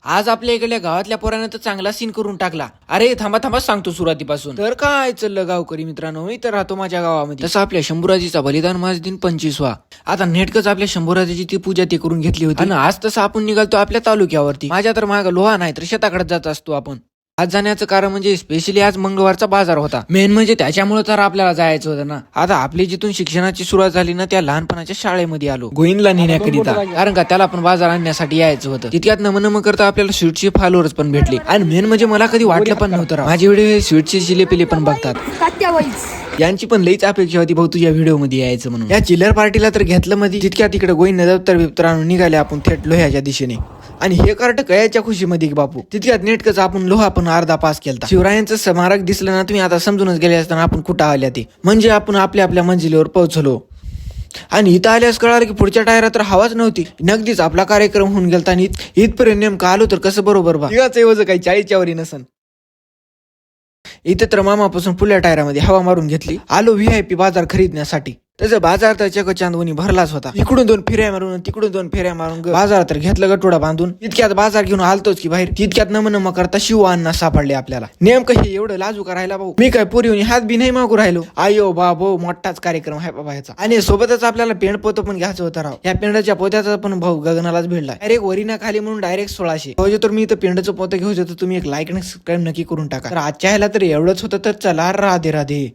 आज आपल्या इकडल्या गावातल्या पोराने तर चांगला सीन करून टाकला. अरे थांबा थांबा सांगतो सुरुवातीपासून. तर काय चाललं गावकरी मित्रांनो, मी तर राहतो माझ्या गावामध्ये. तसं आपल्या शंभूराजीचा बलिदान माझ दिन 25वा. आता नेटकच आपल्या शंभूराजीची ती पूजा ती करून घेतली होती आणि आज तसं आपण निघालतो आपल्या तालुक्यावरती. माझ्या तर माग लोहा नाही तर शेताकडे जात असतो आपण. आज जाण्याचं कारण म्हणजे स्पेशली आज मंगळवारचा बाजार होता. मेन म्हणजे त्याच्यामुळे तर आपल्याला जायचं होतं ना. आता आपली जिथून शिक्षणाची सुरुवात झाली ना, त्या लहानपणाच्या शाळेमध्ये आलो गोविंदला नेण्याकरिता, कारण का त्याला पण बाजार आणण्यासाठी यायचं होतं. तितक्यात नम करता आपल्याला स्वीटचे फॉलोअर्स पण भेटले आणि मेन म्हणजे मला कधी वाटलं पण नव्हतं माझे व्हिडिओ स्वीटचे जिलेपिले पण बघतात. यांची पण लईच अपेक्षा होती भाऊ तुझ्या व्हिडिओ मध्ये यायचं म्हणून. या चिल्लर पार्टीला तर घेतलं मध्ये. तितक्या तिकडे गोविंद दप्तर बिप्तर आणून निघाले आपण थेट लोह्याच्या दिशेने. आणि हे कार्ट कयाच्या खुशीमध्ये बापू. तितक्यात नेटकच आपण लोहा पण अर्धा पास केला. शिवरायांचं स्मारक दिसलं ना, तुम्ही आता समजूनच गेले असताना आपण कुठं आल्या ते. म्हणजे आपण आपल्या आपल्या मंजिलीवर पोहोचलो. आणि इथं आल्यास कळालं की पुढच्या टायरात तर हवाच नव्हती. नगदीच आपला कार्यक्रम होऊन गेला आणि इथपर्यंत नेमकं आलो तर कसं बरोबर बा. काही 40च्या वरी नसन. इथं तर मामापासून पुढल्या टायरामध्ये हवा मारून घेतली. आलो VIP बाजार खरीदण्यासाठी. त्याचा बाजार तर चकचांदवनी भरलाच होता. इकडून 2 फेऱ्या मारून तिकडून 2 फेऱ्या मारून बाजार तर घेतलं गटोडा बांधून. इतक्यात बाजार घेऊन आलतोच की बाहेर. तितक्यात नम करता शिव अण्णा सापडले आपल्याला. नेमकं हे एवढं लाजू करायला भाऊ. मी काय पोरी हात बी नाही मागू राहिलो. आयो बाबो मोठाच कार्यक्रम आहे बाबा ह्याचा. आणि सोबतच आपल्याला पेंड पोतं पण घ्यायचं होतं राव. या पेंडाच्या पोत्याचा पण भाऊ गगनालाच भेटला. डायरेक्ट वरीना खाली म्हणून डायरेक्ट 1600. हो तर मी इथं पेंडाचं पोतं घेऊ शकतो. तुम्ही एक लाईक आणि सबस्क्राईब नक्की करून टाका. तर आजच्या ह्याला तर एवढंच होतं. तर चला राधे राधे.